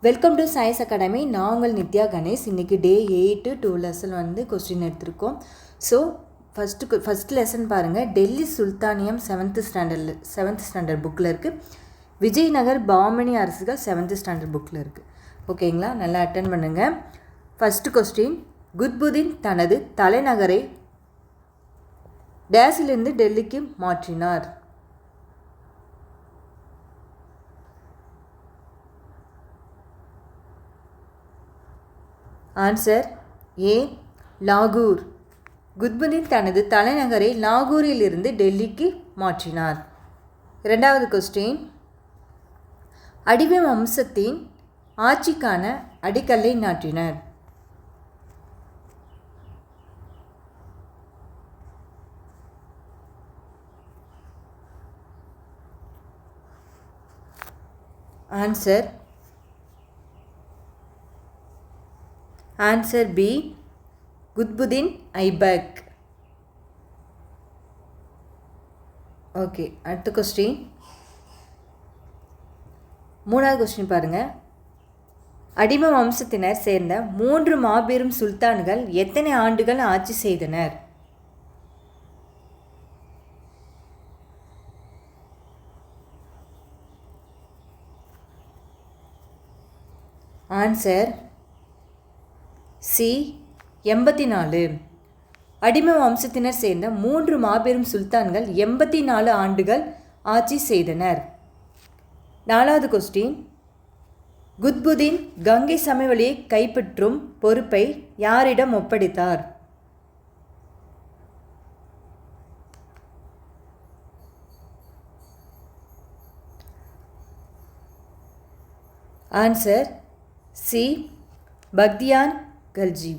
Welcome to science academy. நான் உங்கள் நித்யா கணேஷ். இன்றைக்கி டே 8 2 லெசன் கொஸ்டின் எடுத்திருக்கோம். ஸோ ஃபஸ்ட் லெசன் பாருங்கள். டெல்லி சுல்தானியம் செவன்த் ஸ்டாண்டர்ட் புக்கில் இருக்குது. விஜயநகர் பாமணி அரசுகள் 7th ஸ்டாண்டர்ட் புக்கில் இருக்குது. ஓகேங்களா, நல்லா அட்டன் பண்ணுங்கள். ஃபஸ்ட்டு கொஸ்டின், குத்புதீன் தனது தலைநகரை டேஸிலிருந்து டெல்லிக்கு மாற்றினார். ஆன்சர் ஏ, லாகூர். குத்புதீன் தனது தலைநகரை லாகூரிலிருந்து டெல்லிக்கு மாற்றினார். இரண்டாவது கொஸ்டின், அடிமை வம்சத்தின் ஆட்சிக்கான அடிக்கல்லை நாட்டினர். Answer B, Qutbuddin Aibak. Okay, அடுத்த கொஸ்டின், மூணாவது கொஸ்டின் பாருங்கள். அடிமை வம்சத்தினர் சேர்ந்த 3 மாபெரும் சுல்தான்கள் எத்தனை ஆண்டுகள் ஆட்சி செய்தனர்? Answer C, 84. அடிமை வம்சத்தினர் சேர்ந்த 3 மாபெரும் சுல்தான்கள் 84 ஆண்டுகள் ஆட்சி செய்தனர். நாலாவது கொஸ்டின், குத்புதீன் கங்கை சமவெளியை கைப்பற்றும் பொறுப்பை யாரிடம் ஒப்படைத்தார்? Answer C, Bakhtiyar Khilji.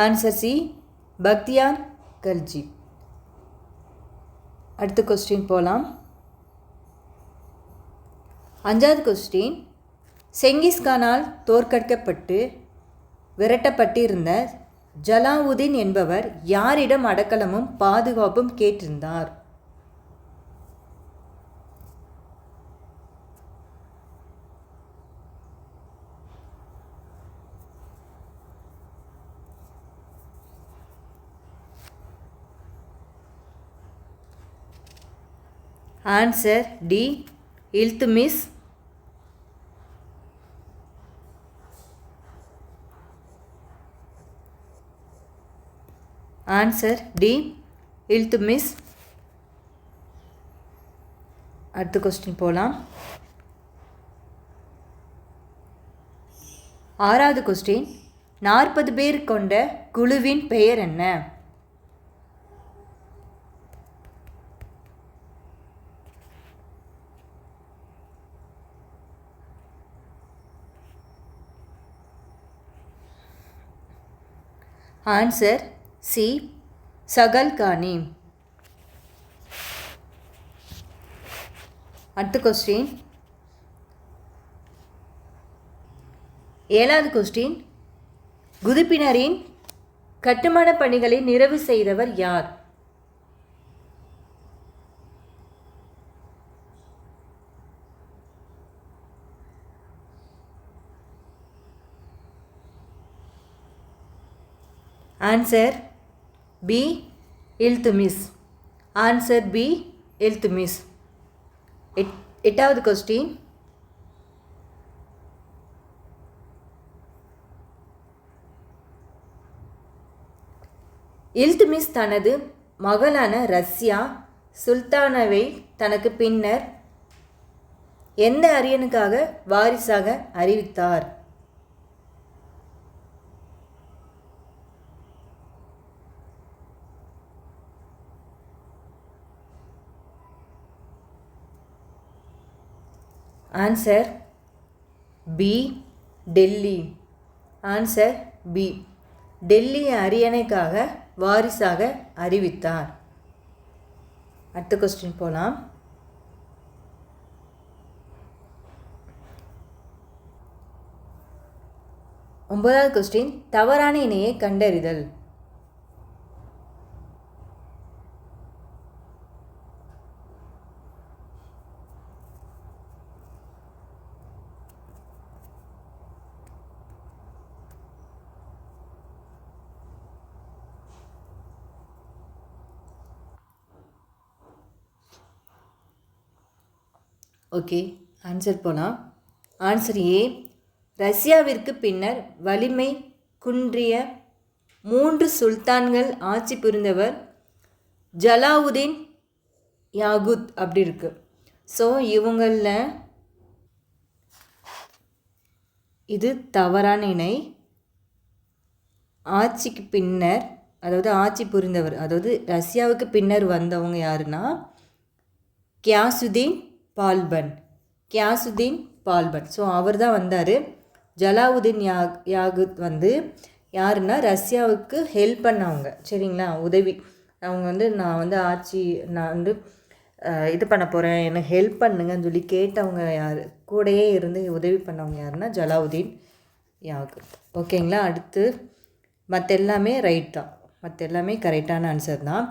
Answer C, Bakhtiyar Khilji. அடுத்த கொஸ்டின் போகலாம். அஞ்சாவது கொஸ்டின், செங்கிஸ்கானால் தோற்கடிக்கப்பட்டு விரட்டப்பட்டிருந்த ஜலாவுதீன் என்பவர் யாரிடம் அடக்கலமும் பாதுகாப்பும் கேட்டிருந்தார்? Answer D, Iltutmish. Answer D, Iltutmish. அடுத்த கொஸ்டின் போகலாம். ஆறாவது கொஸ்டின், 40 பேர் கொண்ட குழுவின் பெயர் என்ன? Answer C, Chahalgani. அடுத்த கொஸ்டின், ஏழாவது கொஸ்டின், குதுப்பினரின் கட்டுமான பணிகளை நிறைவு செய்தவர் யார்? Answer B, Iltutmish. Answer B, Iltutmish. எட்டாவது கொஸ்டின், இல்துமிஸ் தனது மகளான ரஷ்யா சுல்தானாவை தனக்கு பின்னர் எந்த அரியனுக்காக வாரிசாக அறிவித்தார்? Answer B, Delhi. Answer B, Delhi அரியணைக்காக வாரிசாக அறிவித்தார். அடுத்த கொஸ்டின் போகலாம். ஒன்பதாவது கொஸ்டின், தவறான இணையை கண்டறிதல். ஓகே, ஆன்சர் போகலாம். Answer A. ரஷ்யாவிற்கு பின்னர் வலிமை குன்றிய 3 சுல்தான்கள் ஆட்சி புரிந்தவர் ஜலாவுதீன் யாகுத் அப்படி இருக்குது. ஸோ இவங்களில் இது தவறான இணை. ஆட்சிக்கு பின்னர், அதாவது ஆட்சி புரிந்தவர், அதாவது ரஷ்யாவுக்கு பின்னர் வந்தவங்க யாருன்னா கியாசுதீன் பால்பன். கியாசுதீன் பால்பன். ஸோ அவர் தான் வந்தார். ஜலாவுதீன் யாகுத் வந்து யாருன்னா ரஷ்யாவுக்கு ஹெல்ப் பண்ணவங்க, சரிங்களா, உதவி. அவங்க வந்து நான் வந்து இது பண்ண போகிறேன், எனக்கு ஹெல்ப் பண்ணுங்கன்னு சொல்லி கேட்டவங்க யார், கூடையே இருந்து உதவி பண்ணவங்க யாருன்னா ஜலாவுதீன் யாகுத். ஓகேங்களா. அடுத்து மற்ற எல்லாமே ரைட் தான், மற்ற எல்லாமே கரெக்டான ஆன்சர் தான்.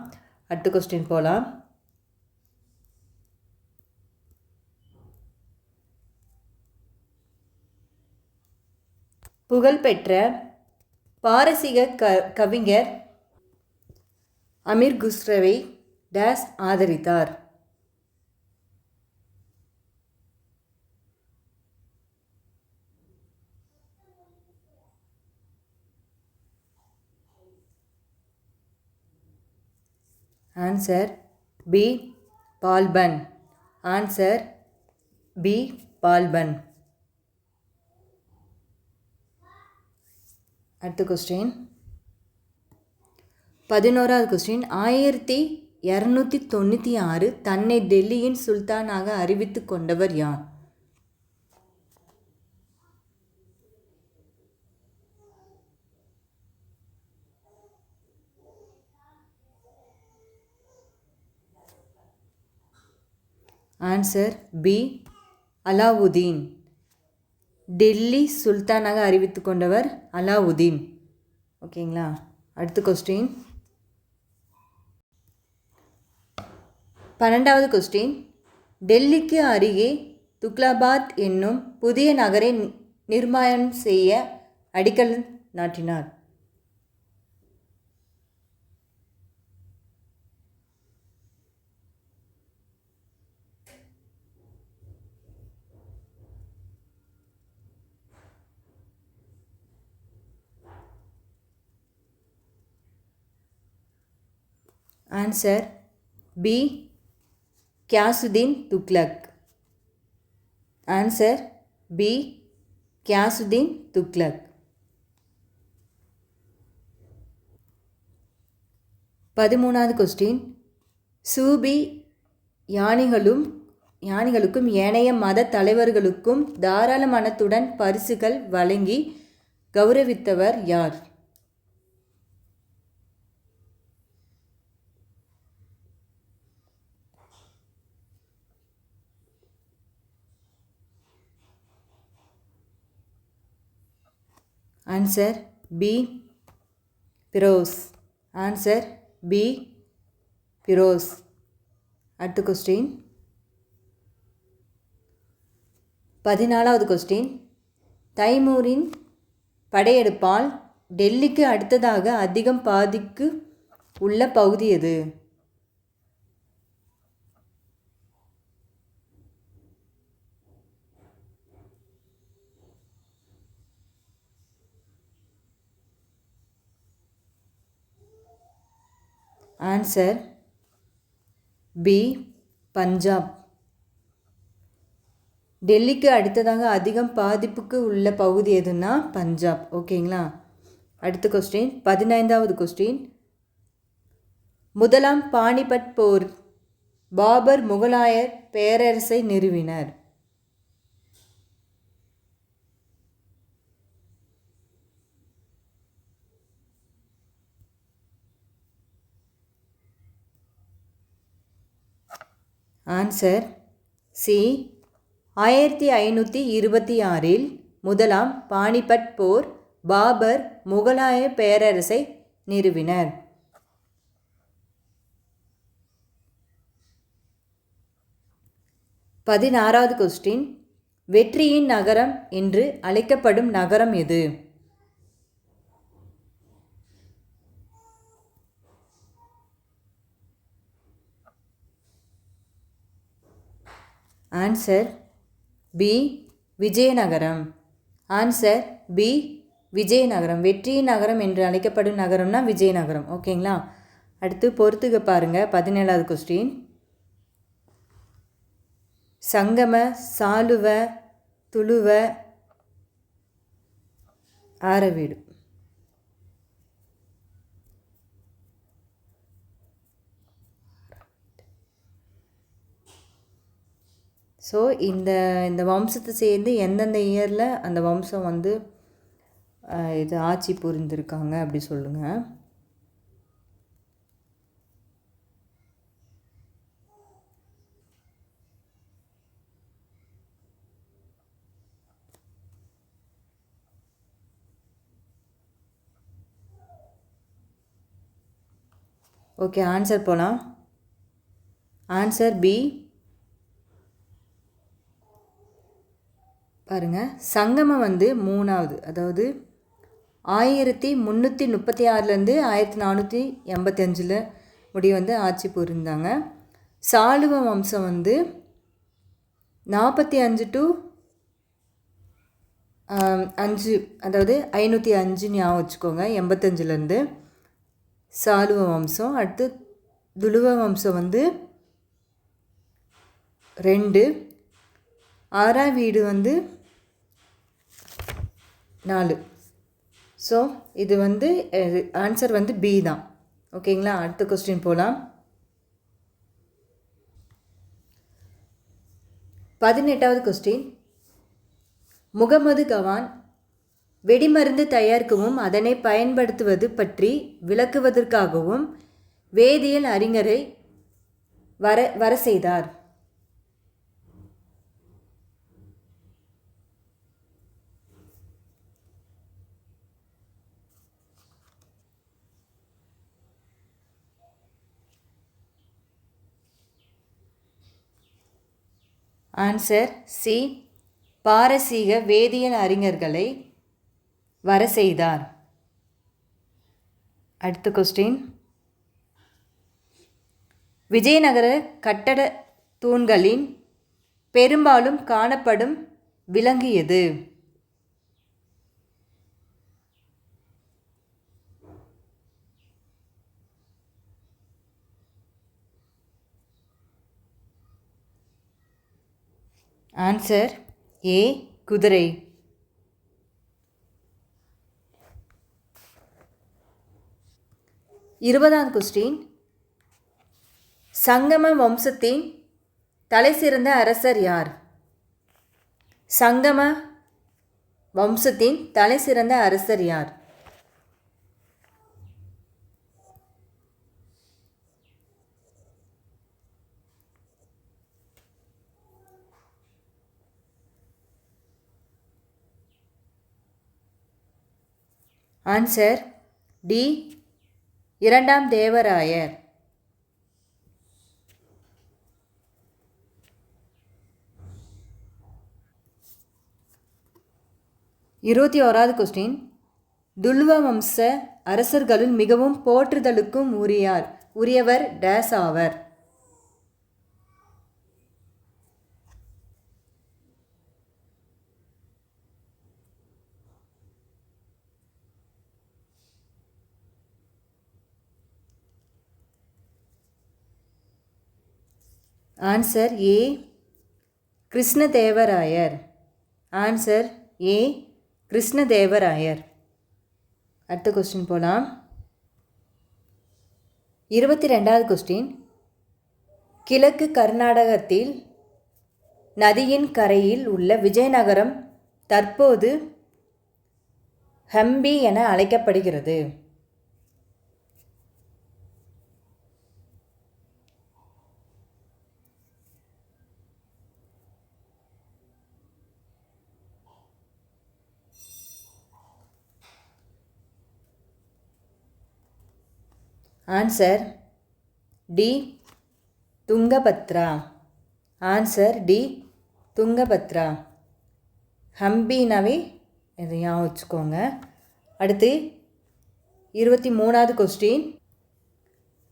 அடுத்த கொஸ்டின் போகலாம். புகழ்பெற்ற பாரசீக கவிஞர் அமீர் குஸ்ரவை டேஸ் ஆதரித்தார். Answer B. Balban. Answer B. Balban. அடுத்த கொஸ்டின் 11வது கொஸ்டின். 1296 தன்னை டெல்லியின் சுல்தானாக அறிவித்து கொண்டவர் யார்? Answer B. அலாவுதீன். டெல்லி சுல்தானாக அறிவித்து கொண்டவர் அலாவுதீன். ஓகேங்களா. அடுத்த கொஸ்டின் 12வது கொஸ்டின். டெல்லிக்கு அருகே துக்லபாத் என்னும் புதிய நகரை நிர்மாணம் செய்ய அடிக்கல் நாட்டினார். Answer B. Ghiyasuddin Tughlaq. Answer B. Ghiyasuddin Tughlaq. 13வது கொஸ்டின். சூபி யானிகளுக்கும் ஏனைய மத தலைவர்களுக்கும் தாராள மனத்துடன் பரிசுகள் வழங்கி கௌரவித்தவர் யார்? Answer B. Firoz. Answer B. Firoz. அடுத்த கொஸ்டின் 14வது கொஸ்டின். தைமூரின் படையெடுப்பால் டெல்லிக்கு அடுத்ததாக அதிகம் பாதிக்கு உள்ள பகுதி எது? Answer B. பஞ்சாப். டெல்லிக்கு அடுத்ததாக அதிகம் பாதிப்புக்கு உள்ள பகுதி எதுன்னா பஞ்சாப். ஓகேங்களா. அடுத்த கொஸ்டின் 15வது கொஸ்டின். முதலாம் பானிபட் போர் பாபர் முகலாயர் பேரரசை நிறுவினர். Answer C. 1526 முதலாம் பானிபட் போர் பாபர் முகலாய பேரரசை நிறுவினர். 16வது கொஸ்டின். வெற்றியின் நகரம் என்று அழைக்கப்படும் நகரம் எது? Answer B Vijayanagaram. Answer B Vijayanagaram. வெற்றியின் நகரம் என்று அழைக்கப்படும் நகரம்னா விஜயநகரம். ஓகேங்களா? அடுத்து பொறுத்துக்க பாருங்கள். 17வது கொஸ்டின். சங்கம, சாளுவ, துளுவ, ஆரவீடு. ஸோ இந்த வம்சத்தை சேர்ந்து எந்தெந்த இயரில் அந்த வம்சம் வந்து இது ஆட்சி புரிந்திருக்காங்க அப்படி சொல்லுங்கள். ஓகே, ஆன்சர் போகலாம். Answer B. பாருங்கள், சங்கமம் வந்து 3வது, அதாவது 1336 1485 முடி வந்து ஆட்சி புரிந்தாங்க. சாளுவ வம்சம் வந்து 45 to 5, அதாவது 505 ஞாபகம் வச்சுக்கோங்க. 85 சாளுவ வம்சம். அடுத்து துளுவ வம்சம் வந்து 2, ஆராவீடு வந்து 4. ஸோ இது வந்து ஆன்சர் வந்து பி தான். ஓகேங்களா? அடுத்த கொஸ்டின் போகலாம். 18வது கொஸ்டின். முகமது கவான் வெடிமருந்து தயாரிக்கவும் அதனை பயன்படுத்துவது பற்றி விளக்குவதற்காகவும் வேதியியல் அறிஞரை வர செய்தார். Answer C. பாரசீக வேதியியல் அறிஞர்களை வர செய்தார். அடுத்த கொஸ்டின். விஜயநகர கட்டட தூண்களின் பெரும்பாலும் காணப்படும் விலங்கு எது? Answer A. குதிரை. இருபதாவது கொஸ்டின். சங்கம வம்சத்தின் தலைசிறந்த அரசர் யார்? சங்கம வம்சத்தின் தலைசிறந்த அரசர் யார்? Answer D. 2ஆம் தேவராயர். இருபத்தி ஓராவது கொஸ்டின். துளுவ வம்ச அரசர்களுள் மிகவும் போற்றுதலுக்கும் உரியவர் டேஸ் ஆவர்? Answer A. Krishnadevarayar. Answer A. Krishnadevarayar. அடுத்த கொஸ்டின் போகலாம். 22வது கொஸ்டின். கிழக்கு கர்நாடகத்தில் நதியின் கரையில் உள்ள விஜயநகரம் தற்போது ஹம்பி என அழைக்கப்படுகிறது. Answer D. Tungabhadra. Answer D. Tungabhadra. ஹம்பினாவே இதை ஞாபகம் வச்சுக்கோங்க. அடுத்து 23வது கொஸ்டின்.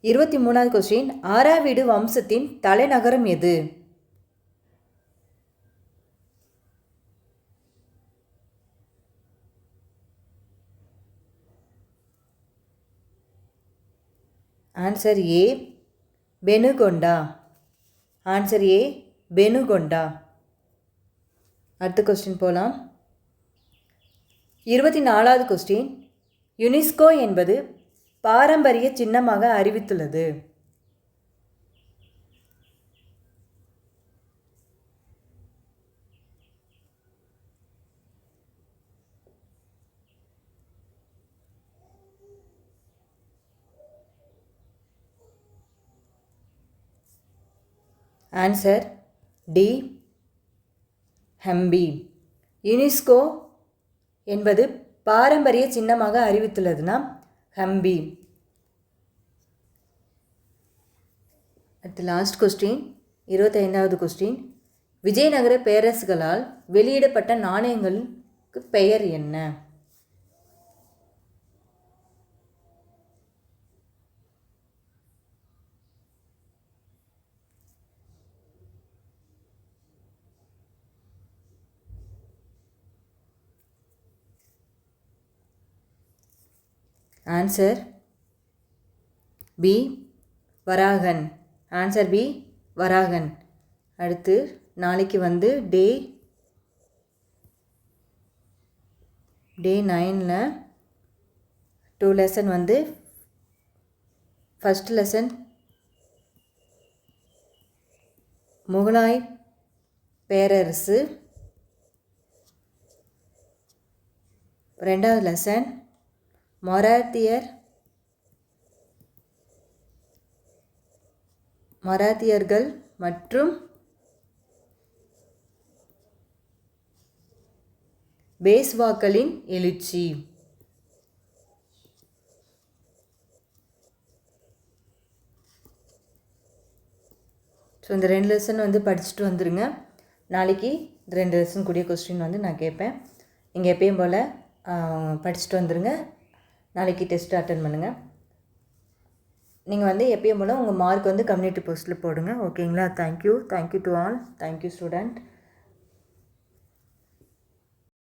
23வது கொஸ்டின். ஆராவீடு வம்சத்தின் தலைநகரம் எது? Answer A Penukonda. Answer A Penukonda. அடுத்த கொஸ்டின் போகலாம். 24வது கொஸ்டின். யுனெஸ்கோ என்பது பாரம்பரிய சின்னமாக அறிவித்துள்ளது. Answer D Hampi. யுனெஸ்கோ என்பது பாரம்பரிய சின்னமாக அறிவித்துள்ளதுன்னா ஹம்பி. அடுத்து லாஸ்ட் கொஸ்டின், 25வது கொஸ்டின். விஜயநகர பேரரசுகளால் வெளியிடப்பட்ட நாணயங்களுக்கு பெயர் என்ன? ஆன்சர் பி வராகன். ஆன்சர் பி வராகன். அடுத்து நாளைக்கு வந்து டே 9ல் 2 லெசன் வந்து ஃபஸ்ட் லெசன் முகலாய் பேரரசு, 2வது லெசன் மராத்தியர்கள் மற்றும் பேஷ்வாக்களின் எழுச்சி. ஸோ இந்த 2 லெசன் வந்து படிச்சுட்டு வந்துடுங்க. நாளைக்கு இந்த 2 லெசன் கூடிய கொஸ்டின் வந்து நான் கேட்பேன். நீங்கள் எப்பயும் போல் படிச்சுட்டு வந்துடுங்க. நாளைக்கு டெஸ்ட் அட்டன் பண்ணுங்கள். நீங்கள் வந்து எப்பயும் போல் உங்கள் மார்க் வந்து கம்யூனிட்டி போஸ்ட்டில் போடுங்க. ஓகேங்களா? Thank you to all. Thank you student.